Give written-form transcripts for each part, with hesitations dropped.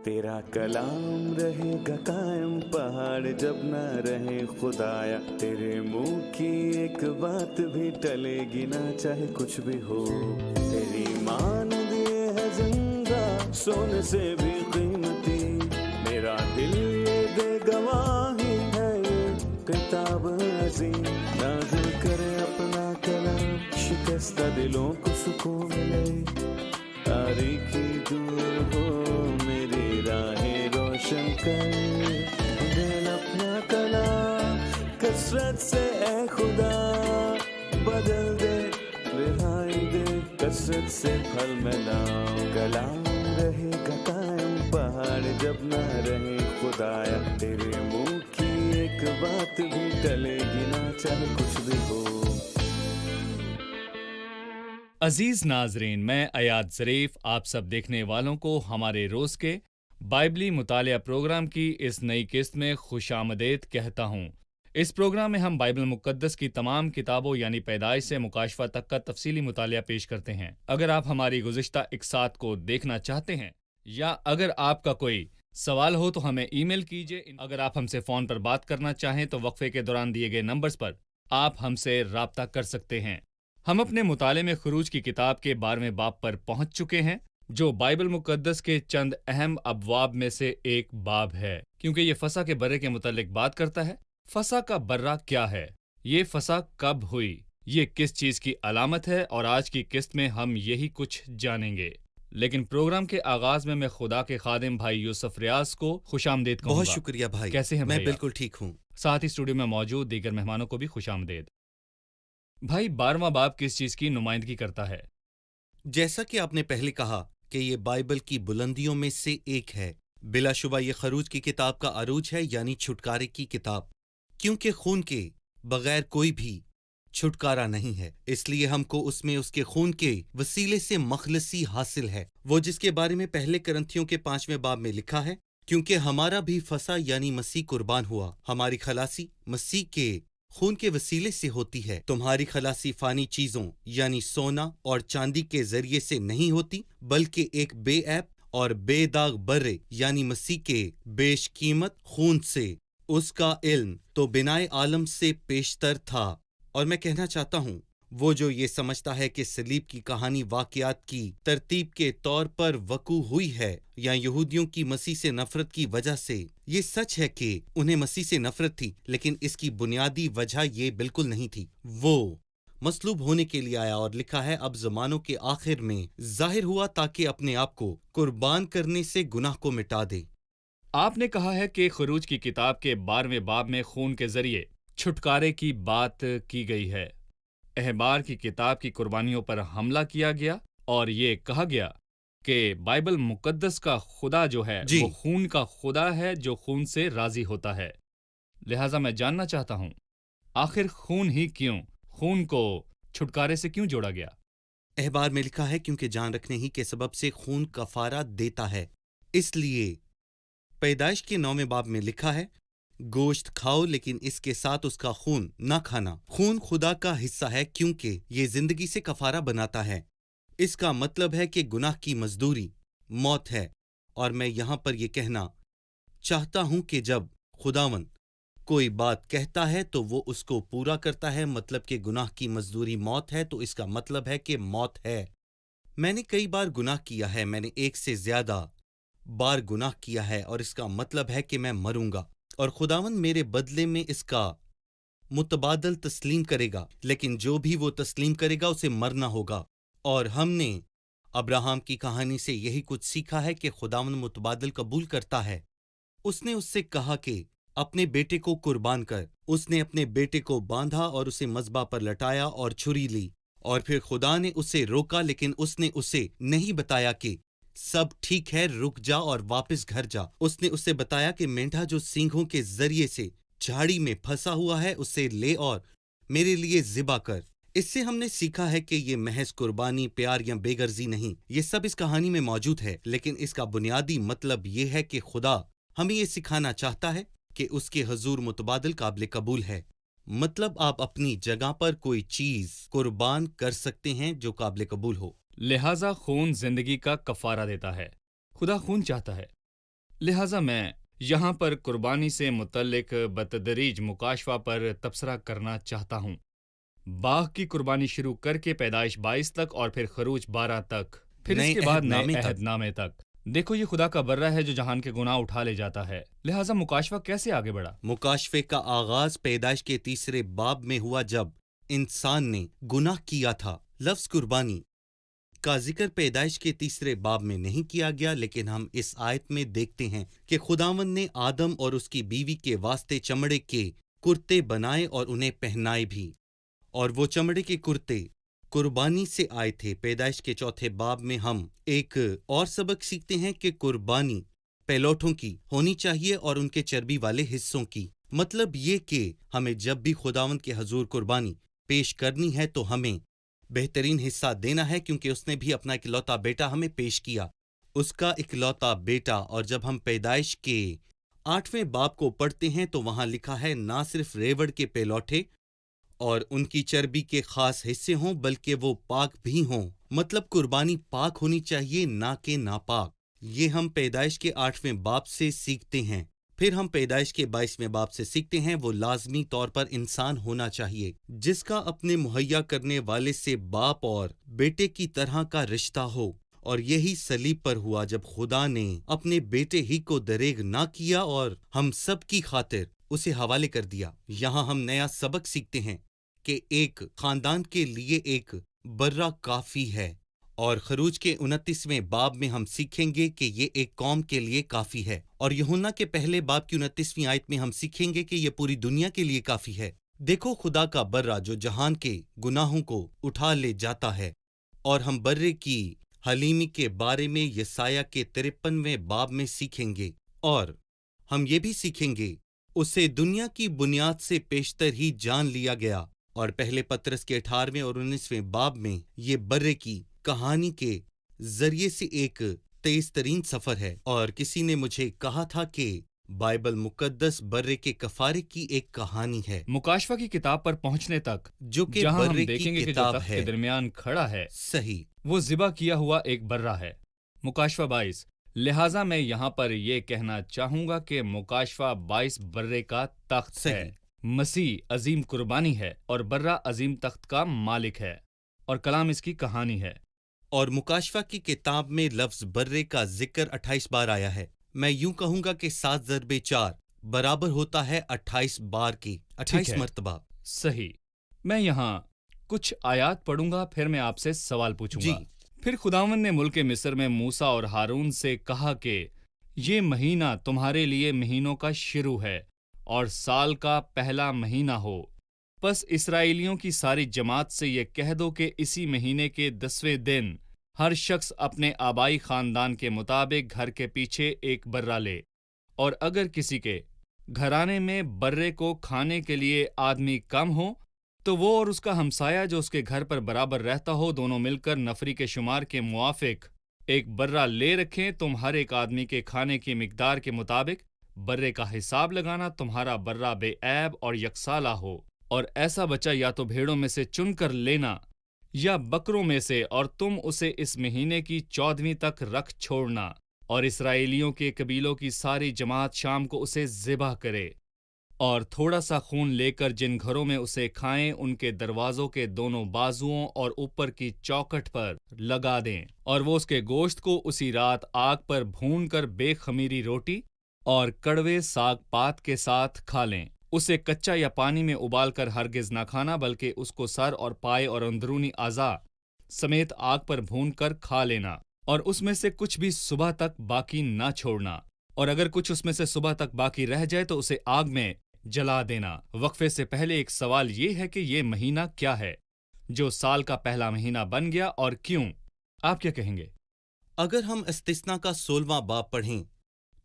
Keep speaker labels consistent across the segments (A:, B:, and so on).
A: तेरा कलाम रहेगा कायम पहाड़ जब न रहे खुदाया, तेरे मुंह की एक बात भी टलेगी ना चाहे कुछ भी हो। तेरी मान दिए है जिंदा सोने से भी कीमती, मेरा दिल ये दे गवाही है ये किताब अजीम। नाज़िल करे अपना कलाम, शिकस्ता दिलों को सुकून मिले, तारीखी दूर हो मेरी राहें रोशन कर। दिल अपना कलाम कसरत से ए खुदा बदल दे, रिहाई दे कसरत से फल मिलाओ। कलाम रहेगा कायम पहाड़ जब न रहे खुदाया, तेरे मुंह की एक बात भी टलेगी ना चाहे कुछ भी हो।
B: अजीज नाजरीन, मैं अयाद ज़रीफ आप सब देखने वालों को हमारे रोज़ के बाइबली मुतालिया प्रोग्राम की इस नई किस्त में खुशामदीद कहता हूँ। इस प्रोग्राम में हम बाइबल मुक़द्दस की तमाम किताबों यानी पैदाइश से मुकाशफा तक का तफसीली मुतालिया पेश करते हैं। अगर आप हमारी गुज़िश्ता इक़सात को देखना चाहते हैं या अगर आपका कोई सवाल हो तो हमें ईमेल कीजिए। अगर आप हमसे फ़ोन पर बात करना चाहें तो वक्फे के दौरान दिए गए नंबर्स पर आप हमसे राब्ता कर सकते हैं। हम अपने मुताले में खुरूज की किताब के 12वें बाब पर पहुंच चुके हैं, जो बाइबल मुक़द्दस के चंद अहम अबवाब में से एक बाब है, क्योंकि ये फसा के बर्रे के मुतालिक बात करता है। फसा का बर्रा क्या है, ये फसा कब हुई, ये किस चीज़ की अलामत है, और आज की किस्त में हम यही कुछ जानेंगे। लेकिन प्रोग्राम के आगाज में मैं खुदा के खादिम भाई यूसुफ रियाज को खुशामदीद कहूंगा।
C: बहुत शुक्रिया भाई।
B: कैसे हैं
C: मैं
B: भाई?
C: बिल्कुल ठीक हूँ।
B: साथ ही स्टूडियो में मौजूद दीगर मेहमानों को भी खुशामदीद। भाई, 12वां बाब किस चीज की नुमाइंदगी करता है?
C: जैसा कि आपने पहले कहा कि ये बाइबल की बुलंदियों में से एक है। बिलाशुबा ये खरूज की किताब का अरूज है, यानी छुटकारे की किताब, क्योंकि खून के बगैर कोई भी छुटकारा नहीं है। इसलिए हमको उसमें उसके खून के वसीले से मखलसी हासिल है, वो जिसके बारे में पहले करंथियों के 5वें बाब में लिखा है, क्योंकि हमारा भी फसा यानी मसीह कुर्बान हुआ, हमारी खलासी मसीह के खून के वसीले से होती है। तुम्हारी खलासी फानी चीजों यानी सोना और चांदी के जरिए से नहीं होती, बल्कि एक बेऐब और बेदाग बर्रे यानी मसीह के बेशकीमत खून से। उसका इल्म तो बिनाए आलम से पेशतर था। और मैं कहना चाहता हूँ, वो जो ये समझता है कि सलीब की कहानी वाक़यात की तरतीब के तौर पर वकू हुई है या यहूदियों की मसीह से नफरत की वजह से, ये सच है कि उन्हें मसीह से नफरत थी, लेकिन इसकी बुनियादी वजह ये बिल्कुल नहीं थी। वो मसलूब होने के लिए आया और लिखा है अब ज़मानों के आखिर में जाहिर हुआ ताकि अपने आप को कुर्बान करने से गुनाह को मिटा दे।
B: आपने कहा है कि खुरूज की किताब के 12वें बाब में खून के जरिए छुटकारे की बात की गई है। अहबार की किताब की कुर्बानियों पर हमला किया गया और ये कहा गया कि बाइबल मुकद्दस का खुदा जो है वो खून का खुदा है जो खून से राजी होता है। लिहाजा मैं जानना चाहता हूँ, आखिर खून ही क्यों, खून को छुटकारे से क्यों जोड़ा गया?
C: अहबार में लिखा है क्योंकि जान रखने ही के सबब से खून कफारा देता है। इसलिए पैदाइश के 9वें बाब में लिखा है, गोश्त खाओ लेकिन इसके साथ उसका खून ना खाना। खून खुदा का हिस्सा है क्योंकि ये जिंदगी से कफारा बनाता है। इसका मतलब है कि गुनाह की मजदूरी मौत है। और मैं यहाँ पर यह कहना चाहता हूँ कि जब खुदावन कोई बात कहता है तो वो उसको पूरा करता है। मतलब कि गुनाह की मजदूरी मौत है, तो इसका मतलब है कि मौत है। मैंने कई बार गुनाह किया है, मैंने एक से ज्यादा बार गुनाह किया है, और इसका मतलब है कि मैं मरूंगा और खुदावन मेरे बदले में इसका मुतबादल तस्लीम करेगा। लेकिन जो भी वो तस्लीम करेगा उसे मरना होगा। और हमने अब्राहम की कहानी से यही कुछ सीखा है कि खुदावन मुतबादल कबूल करता है। उसने उससे कहा कि अपने बेटे को कुर्बान कर। उसने अपने बेटे को बांधा और उसे मज़बा पर लटाया और छुरी ली, और फिर खुदा ने उसे रोका, लेकिन उसने उसे नहीं बताया कि सब ठीक है, रुक जा और वापस घर जा। उसने उसे बताया कि मेंढा जो सींगों के जरिए से झाड़ी में फंसा हुआ है उसे ले और मेरे लिए ज़िबा कर। इससे हमने सीखा है कि ये महज कुर्बानी, प्यार या बेगर्जी नहीं, ये सब इस कहानी में मौजूद है। लेकिन इसका बुनियादी मतलब ये है कि खुदा हमें ये सिखाना चाहता है कि उसके हजूर मुतबादल काबिल कबूल है। मतलब आप अपनी जगह पर कोई चीज कुर्बान कर सकते हैं जो काबिल कबूल हो।
B: लिहाजा खून जिंदगी का कफारा देता है। खुदा खून चाहता है, लिहाजा मैं यहाँ पर कुर्बानी से मुतल्लिक बतदरीज मुकाशवा पर तबसरा करना चाहता हूँ। बाघ की कुर्बानी शुरू करके पैदाइश 22 तक और फिर खरूज 12 तक, फिर
C: नए
B: इसके बाद नए
C: अहदनामे तक।
B: अहदनामे तक। देखो, ये खुदा का बर्रा है जो जहान के गुनाह उठा ले जाता है। लिहाजा मुकाशवा कैसे आगे बढ़ा?
C: मुकाशफे का आगाज पैदाइश के 3 बाब में हुआ जब इंसान ने गुनाह किया था। लफ्ज कुर्बानी का जिक्र पैदाइश के 3 बाब में नहीं किया गया, लेकिन हम इस आयत में देखते हैं कि खुदावंद ने आदम और उसकी बीवी के वास्ते चमड़े के कुर्ते बनाए और उन्हें पहनाए भी, और वो चमड़े के कुर्ते कुर्बानी से आए थे। पैदाइश के 4 बाब में हम एक और सबक सीखते हैं कि कुर्बानी पैलोठों की होनी चाहिए और उनके चर्बी वाले हिस्सों की। मतलब ये कि हमें जब भी खुदावंद के हजूर कुर्बानी पेश करनी है तो हमें बेहतरीन हिस्सा देना है, क्योंकि उसने भी अपना इकलौता बेटा हमें पेश किया, उसका इकलौता बेटा। और जब हम पैदाइश के 8वें बाब को पढ़ते हैं तो वहां लिखा है ना सिर्फ रेवड़ के पैलौठे और उनकी चर्बी के खास हिस्से हों, बल्कि वो पाक भी हों। मतलब कुर्बानी पाक होनी चाहिए, ना कि नापाक। ये हम पैदाइश के 8वें बाब से सीखते हैं। फिर हम पैदाइश के 22वें बाब से सीखते हैं वो लाजमी तौर पर इंसान होना चाहिए जिसका अपने मुहैया करने वाले से बाप और बेटे की तरह का रिश्ता हो। और यही सलीब पर हुआ जब खुदा ने अपने बेटे ही को दरेग ना किया और हम सब की खातिर उसे हवाले कर दिया। यहाँ हम नया सबक सीखते हैं कि एक खानदान के लिए एक बर्रा काफी है, और खरूज के 29वें बाब में हम सीखेंगे कि ये एक कौम के लिए काफी है, और यूहन्ना के पहले बाब की 29वीं आयत में हम सीखेंगे कि ये पूरी दुनिया के लिए काफी है। देखो, खुदा का बर्रा जो जहान के गुनाहों को उठा ले जाता है। और हम बर्रे की हलीमी के बारे में यसाया के 53वें बाब में सीखेंगे, और हम ये भी सीखेंगे उसे दुनिया की बुनियाद से पेशतर ही जान लिया गया। और पहले पत्रस के 18वें और 19वें बाब में ये बर्रे की कहानी के जरिए से एक तेज तरीन सफर है। और किसी ने मुझे कहा था कि बाइबल मुकद्दस बर्रे के कफारे की एक कहानी है।
B: मुकाशवा की किताब पर पहुंचने तक,
C: जो कि
B: जहां हम
C: बर्रे की
B: देखेंगे कि जो
C: किताब
B: तख्त
C: है,
B: के दरमियान खड़ा है
C: सही,
B: वो ज़िबा किया हुआ एक बर्रा है। मुकाशवा 22। लिहाजा मैं यहाँ पर ये कहना चाहूंगा कि मुकाशवा 22 बर्रे का तख्त
C: सही।
B: है। मसीह अजीम कुर्बानी है और बर्रा अजीम तख्त का मालिक है, और कलाम इसकी कहानी है।
C: और मुकाशवा की किताब में लफ्ज बर्रे का जिक्र 28 बार आया है। मैं यूं कहूंगा कि 7 ज़रबे 4 बराबर होता है 28 बार की, 28
B: है।
C: मर्तबा।
B: सही। मैं यहाँ कुछ आयात पढ़ूंगा, फिर मैं आपसे सवाल पूछूंगा।
C: जी।
B: फिर खुदावंद ने मुल्क मिस्र में मूसा और हारून से कहा कि ये महीना तुम्हारे लिए महीनों का शुरू है और साल का पहला महीना हो। बस इसराइलियों की सारी जमात से ये कह दो कि इसी महीने के 10वें दिन हर शख्स अपने आबाई खानदान के मुताबिक घर के पीछे एक बर्रा ले, और अगर किसी के घराने में बर्रे को खाने के लिए आदमी कम हो तो वो और उसका हमसाया जो उसके घर पर बराबर रहता हो, दोनों मिलकर नफरी के शुमार के मुआफिक एक बर्रा ले रखें। तुम हर एक आदमी के खाने की मिकदार के मुताबिक बर्रे का हिसाब लगाना। तुम्हारा बर्रा बेऐब और यकसाला हो, और ऐसा बच्चा या तो भेड़ों में से चुनकर लेना या बकरों में से, और तुम उसे इस महीने की 14वीं तक रख छोड़ना। और इसराइलियों के कबीलों की सारी जमात शाम को उसे ज़िबा करे, और थोड़ा सा खून लेकर जिन घरों में उसे खाएं उनके दरवाजों के दोनों बाजुओं और ऊपर की चौखट पर लगा दें, और वो उसके गोश्त को उसी रात आग पर भूनकर बेखमीरी रोटी और कड़वे साग पात के साथ खा लें। उसे कच्चा या पानी में उबालकर हरगिज न खाना, बल्कि उसको सर और पाए और अंदरूनी आज़ा समेत आग पर भूनकर खा लेना, और उसमें से कुछ भी सुबह तक बाकी ना छोड़ना। और अगर कुछ उसमें से सुबह तक बाकी रह जाए तो उसे आग में जला देना। वक्फे से पहले एक सवाल ये है कि ये महीना क्या है जो साल का पहला महीना बन गया, और क्यों? आप क्या कहेंगे?
C: अगर हम इस्तिस्ना का 16वां बाब पढ़ें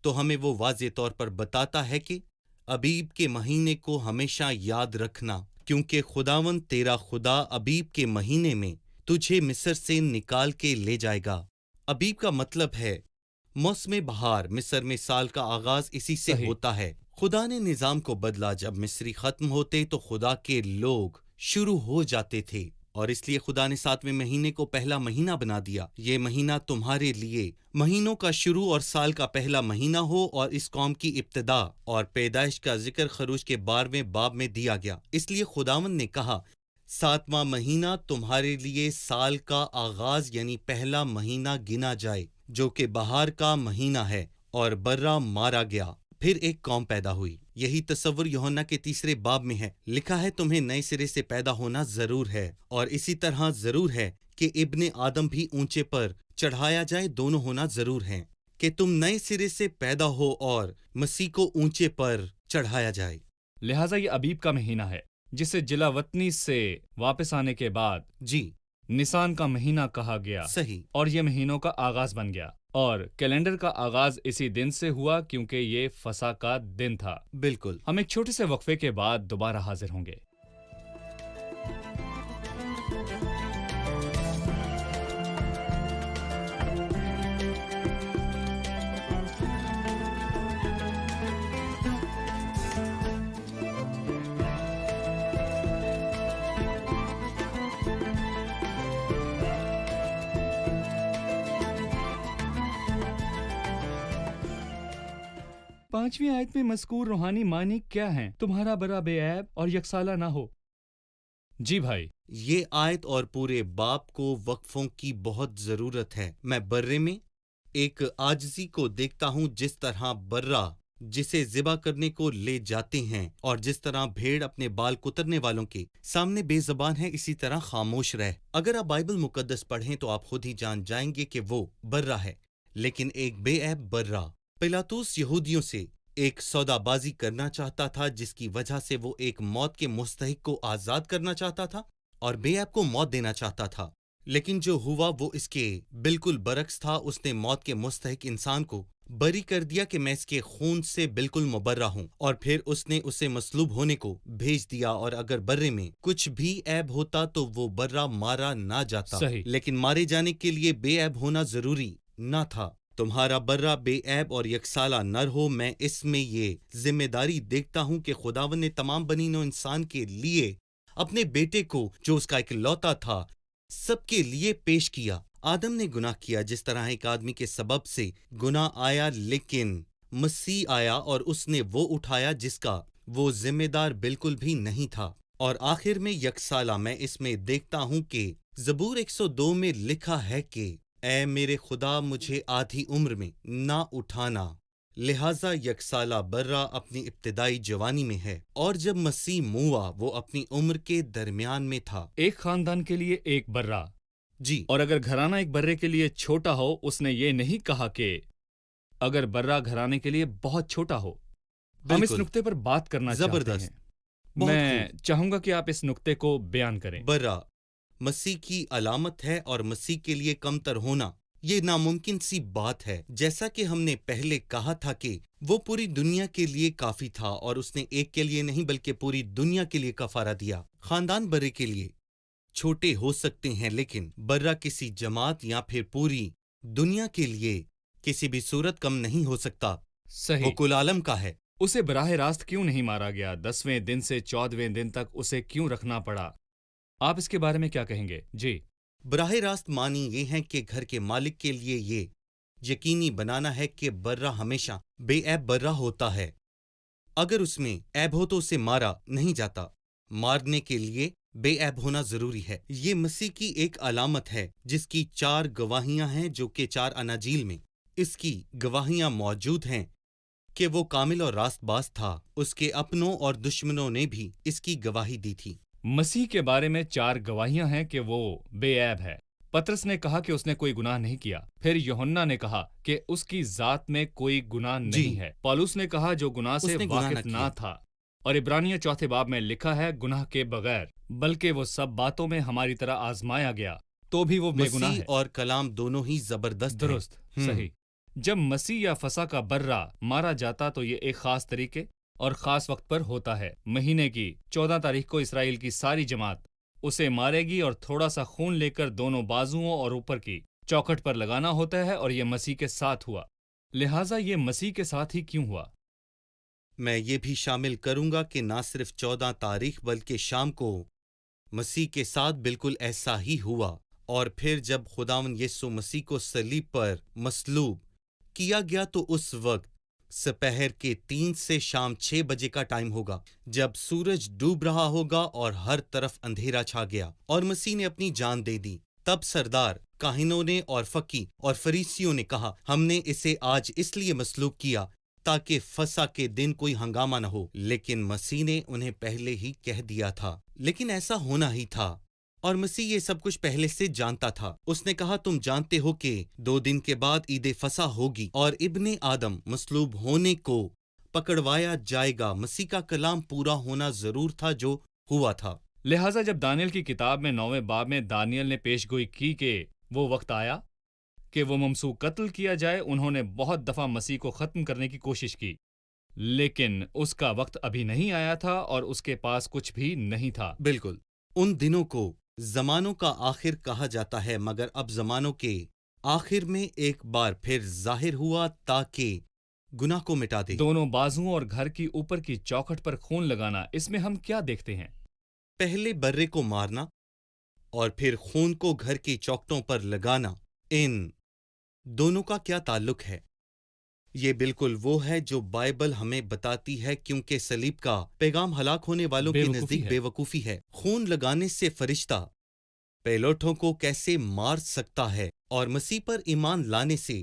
C: तो हमें वो वाज़े तौर पर बताता है कि अबीब के महीने को हमेशा याद रखना, क्योंकि खुदावंद तेरा खुदा अबीब के महीने में तुझे मिस्र से निकाल के ले जाएगा। अबीब का मतलब है मौसम बहार। मिस्र में साल का आगाज इसी से
B: सही।
C: होता है। खुदा ने निजाम को बदला। जब मिस्री खत्म होते तो खुदा के लोग शुरू हो जाते थे। اور اس لیے خدا نے 7ویں مہینے کو پہلا مہینہ بنا دیا۔ یہ مہینہ تمہارے لیے مہینوں کا شروع اور سال کا پہلا مہینہ ہو، اور اس قوم کی ابتدا اور پیدائش کا ذکر خروج کے 12ویں باب میں دیا گیا۔ اس لیے خداوند نے کہا 7واں مہینہ تمہارے لیے سال کا آغاز یعنی پہلا مہینہ گنا جائے، جو کہ بہار کا مہینہ ہے، اور برا مارا گیا۔ پھر ایک قوم پیدا ہوئی۔ یہی تصور یوحنا کے 3 باب میں ہے۔ لکھا ہے تمہیں نئے سرے سے پیدا ہونا ضرور ہے، اور اسی طرح ضرور ہے کہ ابن آدم بھی اونچے پر چڑھایا جائے، دونوں ہونا ضرور ہیں کہ تم نئے سرے سے پیدا ہو اور مسیح کو اونچے پر چڑھایا جائے۔
B: لہٰذا یہ ابیب کا مہینہ ہے، جسے جلا وطنی سے واپس آنے کے بعد
C: جی
B: نسان کا مہینہ کہا گیا،
C: صحیح۔
B: اور یہ مہینوں کا آغاز بن گیا، اور کیلنڈر کا آغاز اسی دن سے ہوا کیونکہ یہ فسح کا دن تھا۔
C: بالکل۔
B: ہم ایک چھوٹے سے وقفے کے بعد دوبارہ حاضر ہوں گے۔ پانچویں آیت میں مذکور روحانی معنی کیا ہیں؟ تمہارا برا بے عیب اور یکسالہ نہ ہو۔ جی بھائی،
C: یہ آیت اور پورے باپ کو وقفوں کی بہت ضرورت ہے۔ میں برے میں ایک عاجزی کو دیکھتا ہوں، جس طرح برا جسے ذبح کرنے کو لے جاتے ہیں، اور جس طرح بھیڑ اپنے بال کترنے والوں کے سامنے بے زبان ہے، اسی طرح خاموش رہ۔ اگر آپ بائبل مقدس پڑھیں تو آپ خود ہی جان جائیں گے کہ وہ برا ہے، لیکن ایک بے عیب برا۔ پلاطوس یہودیوں سے ایک سودا بازی کرنا چاہتا تھا، جس کی وجہ سے وہ ایک موت کے مستحق کو آزاد کرنا چاہتا تھا اور بے عیب کو موت دینا چاہتا تھا، لیکن جو ہوا وہ اس کے بالکل برعکس تھا۔ اس نے موت کے مستحق انسان کو بری کر دیا کہ میں اس کے خون سے بالکل مبرہ ہوں، اور پھر اس نے اسے مصلوب ہونے کو بھیج دیا۔ اور اگر برے میں کچھ بھی عیب ہوتا تو وہ برا مارا نہ جاتا،
B: صحیح۔
C: لیکن مارے جانے کے لیے بے عیب ہونا ضروری نہ تھا۔ تمہارا برا بے عیب اور یکسالہ نر ہو۔ میں اس میں یہ ذمہ داری دیکھتا ہوں کہ خداوند نے تمام بنی نوع انسان کے لیے اپنے بیٹے کو، جو اس کا اکلوتا تھا، سب کے لیے پیش کیا۔ آدم نے گناہ کیا، جس طرح ایک آدمی کے سبب سے گناہ آیا، لیکن مسیح آیا اور اس نے وہ اٹھایا جس کا وہ ذمہ دار بالکل بھی نہیں تھا۔ اور آخر میں یکسالہ، میں اس میں دیکھتا ہوں کہ زبور 102 میں لکھا ہے کہ اے میرے خدا، مجھے آدھی عمر میں نہ اٹھانا۔ لہٰذا یکسالہ برا اپنی ابتدائی جوانی میں ہے، اور جب مسیح موا وہ اپنی عمر کے درمیان میں تھا۔
B: ایک خاندان کے لیے ایک برا،
C: جی،
B: اور اگر گھرانہ ایک برے کے لیے چھوٹا ہو، اس نے یہ نہیں کہا کہ اگر برا گھرانے کے لیے بہت چھوٹا ہو۔ ہم اس
C: بالکل
B: نقطے پر بات کرنا چاہتے
C: زبردست،
B: ہیں۔ میں چاہوں گا کہ آپ اس نقطے کو بیان کریں۔
C: برا مسیح کی علامت ہے، اور مسیح کے لیے کمتر ہونا یہ ناممکن سی بات ہے۔ جیسا کہ ہم نے پہلے کہا تھا کہ وہ پوری دنیا کے لیے کافی تھا، اور اس نے ایک کے لیے نہیں بلکہ پوری دنیا کے لیے کفارہ دیا۔ خاندان برے کے لیے چھوٹے ہو سکتے ہیں، لیکن برا کسی جماعت یا پھر پوری دنیا کے لیے کسی بھی صورت کم نہیں ہو سکتا۔ وہ
B: صحیح۔
C: کل عالم کا ہے۔
B: اسے براہ راست کیوں نہیں مارا گیا؟ 10ویں دن سے 14ویں دن تک اسے کیوں رکھنا پڑا؟ آپ اس کے بارے میں کیا کہیں گے؟ جی،
C: براہ راست معنی یہ ہے کہ گھر کے مالک کے لیے یہ یقینی بنانا ہے کہ برا ہمیشہ بے عیب برا ہوتا ہے۔ اگر اس میں عیب ہو تو اسے مارا نہیں جاتا۔ مارنے کے لیے بے عیب ہونا ضروری ہے۔ یہ مسیح کی ایک علامت ہے، جس کی 4 گواہیاں ہیں، جو کہ 4 اناجیل میں اس کی گواہیاں موجود ہیں کہ وہ کامل اور راست باز تھا۔ اس کے اپنوں اور دشمنوں نے بھی اس کی گواہی دی تھی۔
B: مسیح کے بارے میں 4 گواہیاں ہیں کہ وہ بے عیب ہے۔ پطرس نے کہا کہ اس نے کوئی گناہ نہیں کیا۔ پھر یوحنا نے کہا کہ اس کی ذات میں کوئی گناہ نہیں ہے۔ پالوس نے کہا جو گناہ سے واقف نہ تھا، اور عبرانیہ 4 باب میں لکھا ہے گناہ کے بغیر، بلکہ وہ سب باتوں میں ہماری طرح آزمایا گیا تو بھی وہ بے گناہ
C: مسیح
B: ہے۔
C: اور کلام دونوں ہی زبردست ہیں۔
B: درست، صحیح۔ جب مسیح یا فسح کا برا مارا جاتا تو یہ ایک خاص طریقے اور خاص وقت پر ہوتا ہے۔ مہینے کی 14 تاریخ کو اسرائیل کی ساری جماعت اسے مارے گی، اور تھوڑا سا خون لے کر دونوں بازوؤں اور اوپر کی چوکھٹ پر لگانا ہوتا ہے، اور یہ مسیح کے ساتھ ہوا۔ لہٰذا یہ مسیح کے ساتھ ہی کیوں ہوا؟
C: میں یہ بھی شامل کروں گا کہ نہ صرف 14 تاریخ بلکہ شام کو مسیح کے ساتھ بالکل ایسا ہی ہوا، اور پھر جب خداوند یسوع مسیح کو صلیب پر مصلوب کیا گیا تو اس وقت سپہر کے 3 سے شام 6 بجے کا ٹائم ہوگا، جب سورج ڈوب رہا ہوگا اور ہر طرف اندھیرا چھا گیا اور مسیح نے اپنی جان دے دی۔ تب سردار کاہنوں نے اور فقی اور فریسیوں نے کہا، ہم نے اسے آج اس لیے مصلوب کیا تاکہ فسح کے دن کوئی ہنگامہ نہ ہو، لیکن مسیح نے انہیں پہلے ہی کہہ دیا تھا، لیکن ایسا ہونا ہی تھا، اور مسیح یہ سب کچھ پہلے سے جانتا تھا۔ اس نے کہا، تم جانتے ہو کہ 2 دن کے بعد عید فسح ہوگی اور ابن آدم مصلوب ہونے کو پکڑوایا جائے گا۔ مسیح کا کلام پورا ہونا ضرور تھا جو ہوا تھا۔
B: لہٰذا جب دانیل کی کتاب میں 9ویں باب میں دانیل نے پیش گوئی کی کہ وہ وقت آیا کہ وہ ممسوح قتل کیا جائے، انہوں نے بہت دفعہ مسیح کو ختم کرنے کی کوشش کی، لیکن اس کا وقت ابھی نہیں آیا تھا اور اس کے پاس کچھ بھی نہیں تھا۔
C: بالکل، ان دنوں کو زمانوں کا آخر کہا جاتا ہے، مگر اب زمانوں کے آخر میں ایک بار پھر ظاہر ہوا تاکہ گناہ کو مٹا دے۔
B: دونوں بازوؤں اور گھر کی اوپر کی چوکھٹ پر خون لگانا، اس میں ہم کیا دیکھتے ہیں؟
C: پہلے برے کو مارنا اور پھر خون کو گھر کی چوکھٹوں پر لگانا، ان دونوں کا کیا تعلق ہے؟ یہ بالکل وہ ہے جو بائبل ہمیں بتاتی ہے، کیونکہ صلیب کا پیغام ہلاک ہونے والوں کے نزدیک بے وقوفی ہے۔ خون لگانے سے فرشتہ پیلوٹوں کو کیسے مار سکتا ہے اور مسیح پر ایمان لانے سے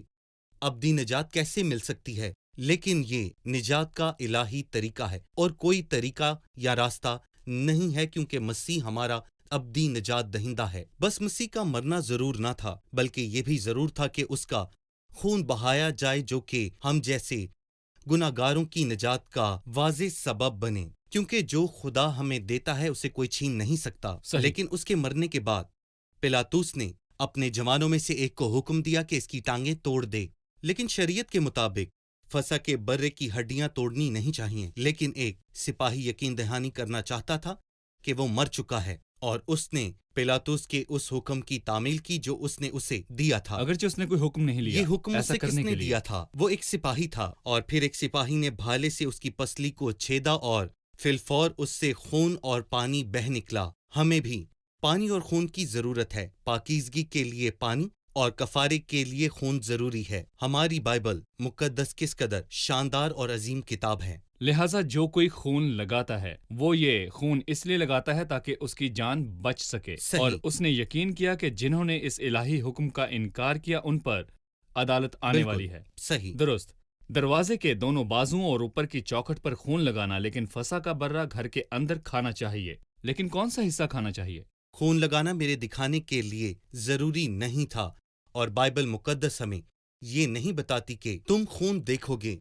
C: ابدی نجات کیسے مل سکتی ہے؟ لیکن یہ نجات کا الہی طریقہ ہے اور کوئی طریقہ یا راستہ نہیں ہے، کیونکہ مسیح ہمارا ابدی نجات دہندہ ہے۔ بس مسیح کا مرنا ضرور نہ تھا، بلکہ یہ بھی ضرور تھا کہ اس کا خون بہایا جائے، جو کہ ہم جیسے گناہ گاروں کی نجات کا واضح سبب بنے، کیونکہ جو خدا ہمیں دیتا ہے اسے کوئی چھین نہیں سکتا۔ لیکن اس کے مرنے کے بعد پلاطوس نے اپنے جوانوں میں سے ایک کو حکم دیا کہ اس کی ٹانگیں توڑ دے، لیکن شریعت کے مطابق فسح کے برے کی ہڈیاں توڑنی نہیں چاہیے، لیکن ایک سپاہی یقین دہانی کرنا چاہتا تھا کہ وہ مر چکا ہے، اور اس نے پلاطوس کے اس حکم کی تعمیل کی جو اس نے اسے دیا تھا۔
B: اگرچہ اس نے کوئی حکم نہیں لیا،
C: یہ حکم اسے کس نے دیا تھا؟ وہ ایک سپاہی تھا، اور پھر ایک سپاہی نے بھالے سے اس کی پسلی کو چھیدا اور فی الفور اس سے خون اور پانی بہہ نکلا۔ ہمیں بھی پانی اور خون کی ضرورت ہے۔ پاکیزگی کے لیے پانی اور کفارے کے لیے خون ضروری ہے۔ ہماری بائبل مقدس کس قدر شاندار اور عظیم کتاب ہے۔
B: لہٰذا جو کوئی خون لگاتا ہے وہ یہ خون اس لیے لگاتا ہے تاکہ اس کی جان بچ سکے، اور اس نے یقین کیا کہ جنہوں نے اس الہی حکم کا انکار کیا ان پر عدالت آنے والی ہے۔
C: صحیح،
B: درست۔ دروازے کے دونوں بازوؤں اور اوپر کی چوکھٹ پر خون لگانا، لیکن فسح کا برہ گھر کے اندر کھانا چاہیے، لیکن کون سا حصہ کھانا چاہیے؟
C: خون لگانا میرے دکھانے کے لیے ضروری نہیں تھا، اور بائبل مقدس ہمیں یہ نہیں بتاتی کہ تم خون دیکھو گے۔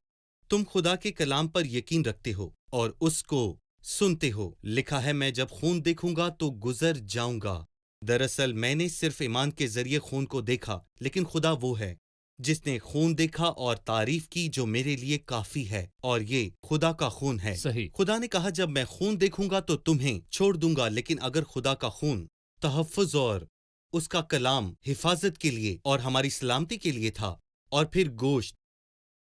C: تم خدا کے کلام پر یقین رکھتے ہو اور اس کو سنتے ہو۔ لکھا ہے، میں جب خون دیکھوں گا تو گزر جاؤں گا۔ دراصل میں نے صرف ایمان کے ذریعے خون کو دیکھا، لیکن خدا وہ ہے جس نے خون دیکھا اور تعریف کی، جو میرے لیے کافی ہے، اور یہ خدا کا خون ہے۔
B: صحیح۔
C: خدا نے کہا، جب میں خون دیکھوں گا تو تمہیں چھوڑ دوں گا، لیکن اگر خدا کا خون تحفظ اور اس کا کلام حفاظت کے لیے اور ہماری سلامتی کے لیے تھا، اور پھر گوشت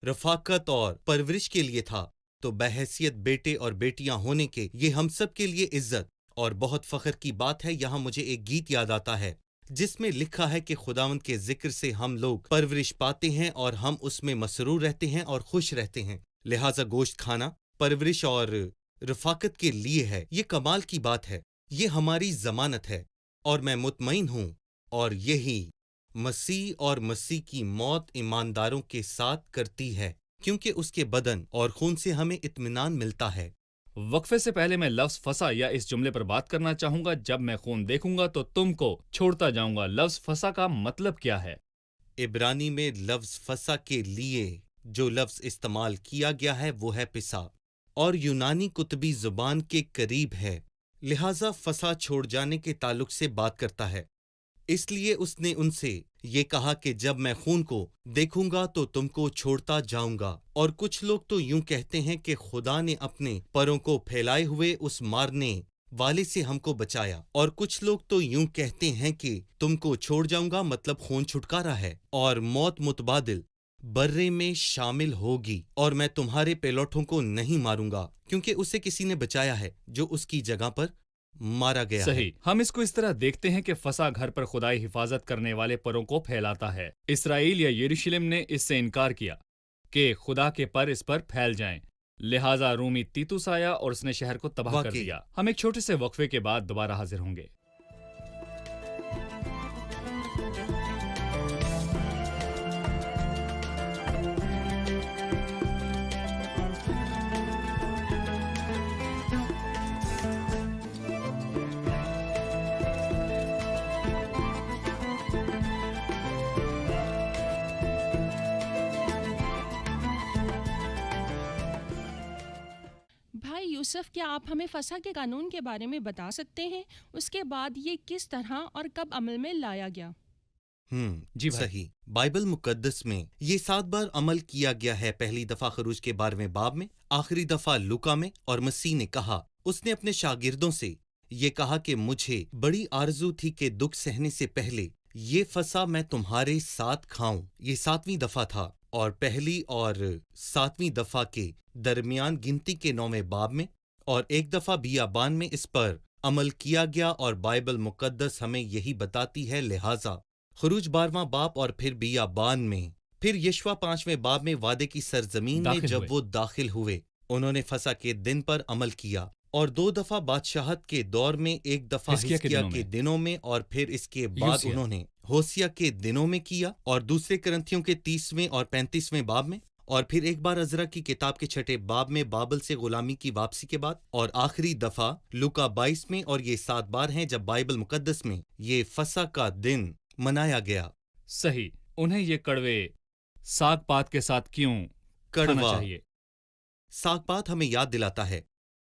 C: رفاقت اور پرورش کے لیے تھا، تو بحیثیت بیٹے اور بیٹیاں ہونے کے یہ ہم سب کے لیے عزت اور بہت فخر کی بات ہے۔ یہاں مجھے ایک گیت یاد آتا ہے جس میں لکھا ہے کہ خداوند کے ذکر سے ہم لوگ پرورش پاتے ہیں اور ہم اس میں مسرور رہتے ہیں اور خوش رہتے ہیں۔ لہٰذا گوشت کھانا پرورش اور رفاقت کے لیے ہے۔ یہ کمال کی بات ہے، یہ ہماری ضمانت ہے، اور میں مطمئن ہوں، اور یہی مسیح اور مسیح کی موت ایمانداروں کے ساتھ کرتی ہے، کیونکہ اس کے بدن اور خون سے ہمیں اطمینان ملتا ہے۔
B: وقفے سے پہلے میں لفظ فسح یا اس جملے پر بات کرنا چاہوں گا، جب میں خون دیکھوں گا تو تم کو چھوڑتا جاؤں گا۔ لفظ فسح کا مطلب کیا ہے؟
C: عبرانی میں لفظ فسح کے لیے جو لفظ استعمال کیا گیا ہے وہ ہے پسا، اور یونانی کتبی زبان کے قریب ہے، لہٰذا فسح چھوڑ جانے کے تعلق سے بات کرتا ہے۔ اس لیے اس نے ان سے یہ کہا کہ جب میں خون کو دیکھوں گا تو تم کو چھوڑتا جاؤں گا۔ اور کچھ لوگ تو یوں کہتے ہیں کہ خدا نے اپنے پروں کو پھیلائے ہوئے اس مارنے والے سے ہم کو بچایا، اور کچھ لوگ تو یوں کہتے ہیں کہ تم کو چھوڑ جاؤں گا مطلب خون چھٹکارا ہے، اور موت متبادل برے میں شامل ہوگی، اور میں تمہارے پیلوٹوں کو نہیں ماروں گا، کیونکہ اسے کسی نے بچایا ہے جو اس کی جگہ پر मारा गया है।
B: सही। हम इसको इस तरह देखते हैं कि फसा घर पर खुदाई हिफाजत करने वाले परों को फैलाता है। इसराइल या यरूशलेम ने इससे इनकार किया कि खुदा के पर इस पर फैल जाएं। लिहाजा रूमी तीतुस आया और उसने शहर को तबाह कर
C: वाकई।
B: दिया। हम एक छोटे से वक्फे के बाद दोबारा हाजिर होंगे।
D: भाई यूसुफ, क्या आप हमें फसह के कानून के बारे में बता सकते हैं? उसके बाद ये किस तरह और कब अमल में लाया गया?
B: जी भाई।
C: सही। बाइबल मुकद्दस में ये 7 बार अमल किया गया है। पहली दफा खरूज के 12वें बाब में, आखिरी दफा लूका में। और मसीह ने कहा, उसने अपने शागिर्दों से ये कहा कि मुझे बड़ी आरजू थी कि दुख सहने से पहले ये फसा मैं तुम्हारे साथ खाऊं। ये 7वीं दफा था और पहली और 7वीं दफा के दरमियान गिनती के 9वें बाब में और एक दफा बियाबान में इस पर अमल किया गया। और बाइबल मुकद्दस हमें यही बताती है। लिहाजा खरूज 12वां बाब और फिर बियाबान में, फिर यशवा 5वें बाब में वादे की सरजमीन में
B: दाखिल
C: जब
B: हुए।
C: वो दाखिल हुए, उन्होंने फसा के दिन पर अमल किया। और 2 दफा बादशाहत के दौर में, एक दफा
B: हिजकिय्याह के
C: हिजकिय्याह
B: दिनों
C: के
B: में।
C: दिनों में और फिर इसके बाद
B: योसिय्याह।
C: उन्होंने होसिया के दिनों में किया और दूसरे करंथियों के 30वें और 35वें बाब में, और फिर एक बार अज़रा की किताब के 6ठे बाब में बाबल से गुलामी की वापसी के बाद, और आखिरी दफा लूका 22 में। और ये 7 बार हैं जब बाइबल मुकद्दस में ये फसा का दिन मनाया गया।
B: सही। उन्हें ये कड़वे साग पात के साथ क्यों खाना
C: कड़वा
B: चाहिए?
C: सागपात हमें याद दिलाता है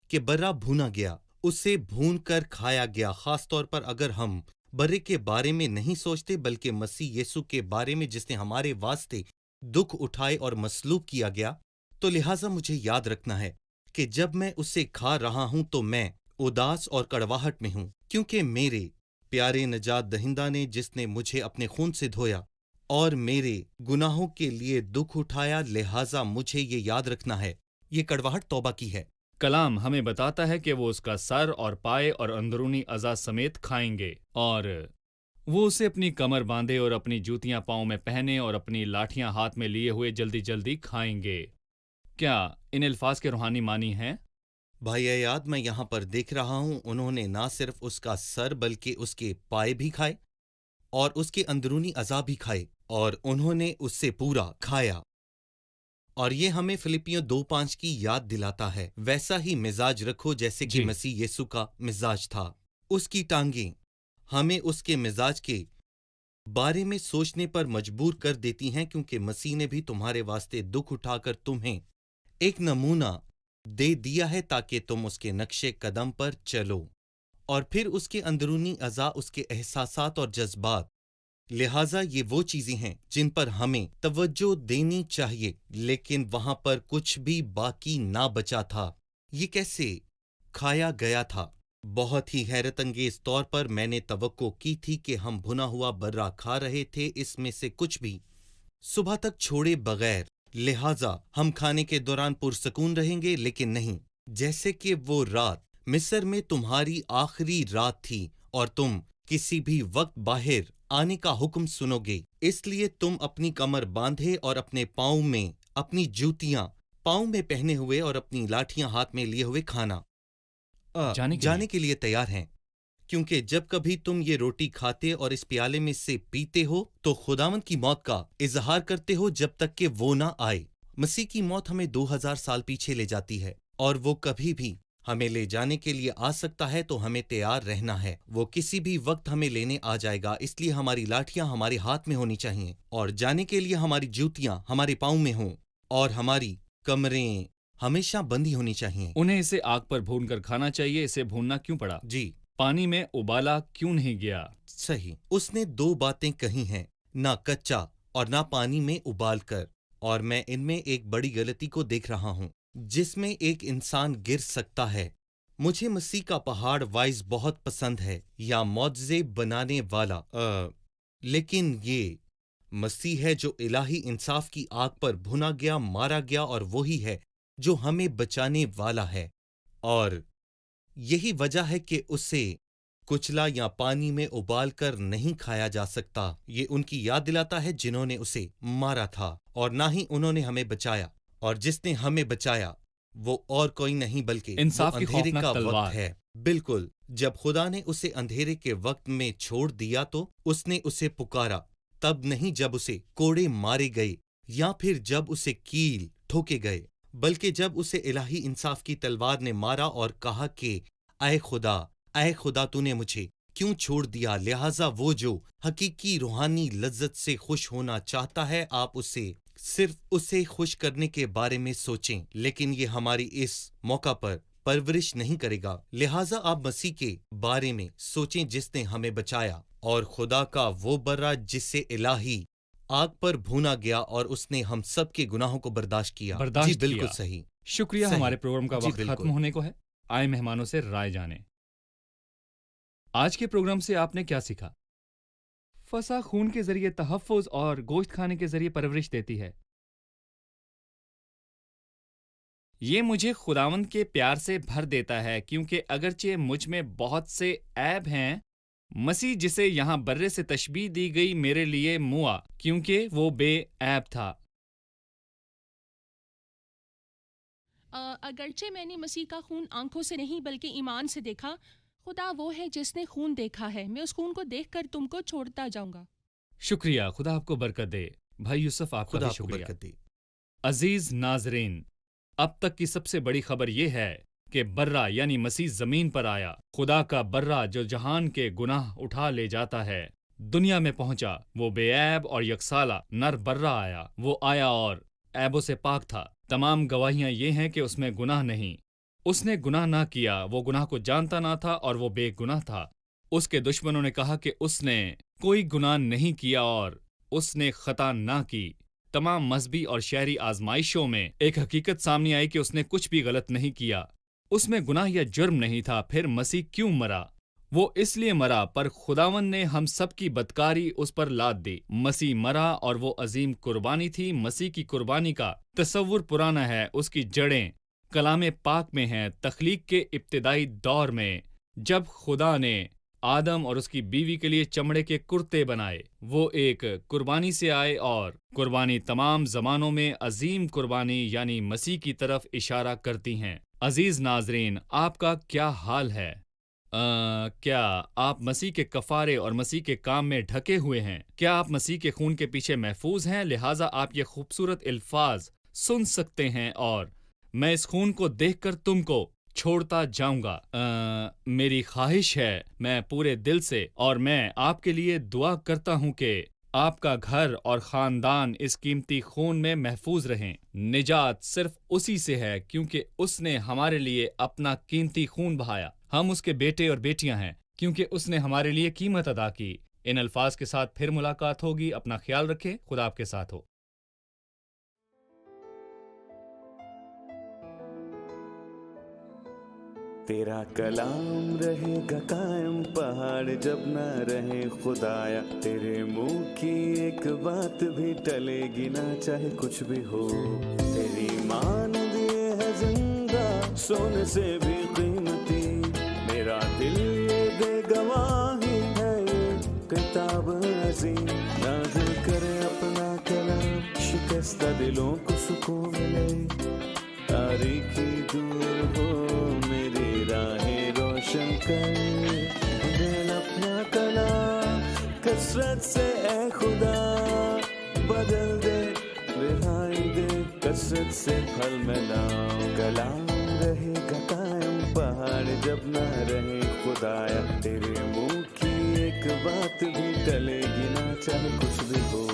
C: कि बर्रा भूना गया, उसे भून कर खाया गया। खास तौर पर अगर हम बर्रे के बारे में नहीं सोचते बल्कि मसीह यीशु के बारे में जिसने हमारे वास्ते दुख उठाए और मसलूब किया गया, तो लिहाजा मुझे याद रखना है कि जब मैं उसे खा रहा हूं तो मैं उदास और कड़वाहट में हूं, क्योंकि मेरे प्यारे नजात दहिंदा ने, जिसने मुझे अपने खून से धोया और मेरे गुनाहों के लिए दुख उठाया, लिहाजा मुझे ये याद रखना है ये कड़वाहट तौबा की है।
B: कलाम हमें बताता है कि वो उसका सर और पाए और अंदरूनी अज़ा समेत खाएंगे, और वो उसे अपनी कमर बांधे और अपनी जूतियां पाँव में पहने और अपनी लाठियां हाथ में लिए हुए जल्दी जल्दी खाएंगे। क्या इन अल्फाज के रूहानी मानी हैं?
C: भाई अयाद, मैं यहाँ पर देख रहा हूँ, उन्होंने ना सिर्फ उसका सर बल्कि उसके पाए भी खाए और उसके अंदरूनी अज़ा भी खाए, और उन्होंने उससे पूरा खाया। और ये हमें फिलिपियों 2:5 की याद दिलाता है, वैसा ही मिजाज रखो जैसे कि
B: जी।
C: मसीह यीशु का मिजाज था। उसकी टांगें हमें उसके मिजाज के बारे में सोचने पर मजबूर कर देती हैं, क्योंकि मसीह ने भी तुम्हारे वास्ते दुख उठाकर तुम्हें एक नमूना दे दिया है ताकि तुम उसके नक्शे कदम पर चलो। और फिर उसके अंदरूनी अज़ा, उसके एहसासात और जज्बात, लिहाजा ये वो चीजें हैं जिन पर हमें तवज्जो देनी चाहिए, लेकिन वहां पर कुछ भी बाकी ना बचा था। ये कैसे खाया गया था? बहुत ही हैरत अंगेज तौर पर मैंने तवक्को की थी कि हम भुना हुआ बर्रा खा रहे थे, इसमें से कुछ भी सुबह तक छोड़े बगैर, लिहाजा हम खाने के दौरान पुरसकून रहेंगे। लेकिन नहीं, जैसे कि वो रात मिस्र में तुम्हारी आखिरी रात थी और तुम किसी भी वक्त बाहर आने का हुक्म सुनोगे, इसलिए तुम अपनी कमर बांधे और अपने पाँव में अपनी जूतियां पाँव में पहने हुए और अपनी लाठियां हाथ में लिए हुए खाना
B: जाने
C: के लिए तैयार हैं, क्योंकि जब कभी तुम ये रोटी खाते और इस प्याले में से पीते हो तो खुदावंद की मौत का इजहार करते हो जब तक कि वो ना आए। मसीह की मौत हमें 2000 साल पीछे ले जाती है और वो कभी भी हमें ले जाने के लिए आ सकता है, तो हमें तैयार रहना है। वो किसी भी वक्त हमें लेने आ जाएगा, इसलिए हमारी लाठियां हमारे हाथ में होनी चाहिए और जाने के लिए हमारी जूतियां हमारे पाँव में हों और हमारी कमरें हमेशा बंदी होनी चाहिए।
B: उन्हें इसे आग पर भून कर खाना चाहिए। इसे भूनना क्यों पड़ा?
C: जी
B: पानी में उबाला क्यों नहीं गया?
C: सही। उसने 2 बातें कही हैं, ना कच्चा और ना पानी में उबाल कर, और मैं इनमें एक बड़ी गलती को देख रहा हूं जिसमें एक इंसान गिर सकता है। मुझे मसीह का पहाड़ वाइज बहुत पसंद है, या मौजज़े बनाने वाला, लेकिन ये मसीह है जो इलाही इंसाफ की आग पर भुना गया, मारा गया, और वही है जो हमें बचाने वाला है। और یہی وجہ ہے کہ اسے کچلا یا پانی میں ابال کر نہیں کھایا جا سکتا۔ یہ ان کی یاد دلاتا ہے جنہوں نے اسے مارا تھا، اور نہ ہی انہوں نے ہمیں بچایا، اور جس نے ہمیں بچایا وہ اور کوئی نہیں بلکہ
B: انصاف
C: وہ
B: کی
C: اندھیرے
B: خوفناک
C: کا
B: تلوار۔
C: وقت ہے۔ بالکل، جب خدا نے اسے اندھیرے کے وقت میں چھوڑ دیا تو اس نے اسے پکارا، تب نہیں جب اسے کوڑے مارے گئے یا پھر جب اسے کیل ٹھوکے گئے، بلکہ جب اسے الہی انصاف کی تلوار نے مارا اور کہا کہ اے خدا تو نے مجھے کیوں چھوڑ دیا؟ لہٰذا وہ جو حقیقی روحانی لذت سے خوش ہونا چاہتا ہے، آپ صرف اسے خوش کرنے کے بارے میں سوچیں، لیکن یہ ہماری اس موقع پر پرورش نہیں کرے گا۔ لہٰذا آپ مسیح کے بارے میں سوچیں جس نے ہمیں بچایا، اور خدا کا وہ برا جس سے الہی آگ پر بھونا گیا اور اس نے ہم سب کے گناہوں کو برداشت کیا۔ جی بالکل صحیح۔
B: شکریہ۔
C: صحیح۔
B: ہمارے پروگرام کا
C: جی
B: وقت
C: بالکل۔
B: ختم ہونے کو ہے۔ آئے مہمانوں سے رائے جانیں۔ آج کے پروگرام سے آپ نے کیا سیکھا؟ فسا خون کے ذریعے تحفظ اور گوشت کھانے کے ذریعے پرورش دیتی ہے۔ یہ مجھے خداوند کے پیار سے بھر دیتا ہے، کیونکہ اگرچہ مجھ میں بہت سے عیب ہیں، مسیح جسے یہاں برے سے تشبیہ دی گئی میرے لیے موا، کیونکہ وہ بے عیب تھا۔
D: اگرچہ میں نے مسیح کا خون آنکھوں سے نہیں بلکہ ایمان سے دیکھا، خدا وہ ہے جس نے خون دیکھا ہے، میں اس خون کو دیکھ کر تم کو چھوڑتا جاؤں گا۔
B: شکریہ، خدا آپ کو برکت دے۔ بھائی یوسف، آپ کا
C: خدا
B: بھی
C: آپ کو
B: شکریہ۔
C: برکت دے۔
B: عزیز ناظرین، اب تک کی سب سے بڑی خبر یہ ہے کہ برہ یعنی مسیح زمین پر آیا۔ خدا کا برہ جو جہان کے گناہ اٹھا لے جاتا ہے دنیا میں پہنچا۔ وہ بے عیب اور یکسالہ نر برہ آیا۔ وہ آیا اور عیبوں سے پاک تھا۔ تمام گواہیاں یہ ہیں کہ اس میں گناہ نہیں۔ اس نے گناہ نہ کیا، وہ گناہ کو جانتا نہ تھا اور وہ بے گناہ تھا۔ اس کے دشمنوں نے کہا کہ اس نے کوئی گناہ نہیں کیا اور اس نے خطا نہ کی۔ تمام مذہبی اور شہری آزمائشوں میں ایک حقیقت سامنے آئی کہ اس نے کچھ بھی غلط نہیں کیا۔ اس میں گناہ یا جرم نہیں تھا۔ پھر مسیح کیوں مرا؟ وہ اس لیے مرا، پر خداوند نے ہم سب کی بدکاری اس پر لاد دی۔ مسیح مرا اور وہ عظیم قربانی تھی۔ مسیح کی قربانی کا تصور پرانا ہے، اس کی جڑیں کلام پاک میں ہیں۔ تخلیق کے ابتدائی دور میں جب خدا نے آدم اور اس کی بیوی کے لیے چمڑے کے کرتے بنائے، وہ ایک قربانی سے آئے، اور قربانی تمام زمانوں میں عظیم قربانی یعنی مسیح کی طرف اشارہ کرتی ہیں۔ عزیز ناظرین، آپ کا کیا حال ہے؟ کیا آپ مسیح کے کفارے اور مسیح کے کام میں ڈھکے ہوئے ہیں؟ کیا آپ مسیح کے خون کے پیچھے محفوظ ہیں؟ لہٰذا آپ یہ خوبصورت الفاظ سن سکتے ہیں، اور میں اس خون کو دیکھ کر تم کو چھوڑتا جاؤں گا۔ میری خواہش ہے، میں پورے دل سے، اور میں آپ کے لیے دعا کرتا ہوں کہ آپ کا گھر اور خاندان اس قیمتی خون میں محفوظ رہیں۔ نجات صرف اسی سے ہے، کیونکہ اس نے ہمارے لیے اپنا قیمتی خون بہایا۔ ہم اس کے بیٹے اور بیٹیاں ہیں، کیونکہ اس نے ہمارے لیے قیمت ادا کی۔ ان الفاظ کے ساتھ پھر ملاقات ہوگی۔ اپنا خیال رکھیں۔ خدا آپ کے ساتھ ہو۔
A: تیرا کلام رہے گا قائم، پہاڑ جب نہ رہے خدایا، تیرے منہ کی ایک بات بھی ٹلے گی نہ، چاہے کچھ بھی ہو۔ تیری مانند یہ ہے زندہ، سونے سے بھی قیمتی، میرا دل یہ دے گواہی ہے، یہ کتاب عظیم نازل کرے اپنا کلام، شکستہ دلوں کو سکون ملے، تاریکی دور ہو میری راہیں روشن کر، دل اپنا کلام کثرت سے اے خدا بدل دے، رہائی دے کثرت سے پھل ملاؤ۔ کلام رہے گا قائم، پہاڑ جب نہ رہے خدایا، تیرے منہ کی ایک بات بھی ٹلے گی نہ، چاہے کچھ بھی ہو۔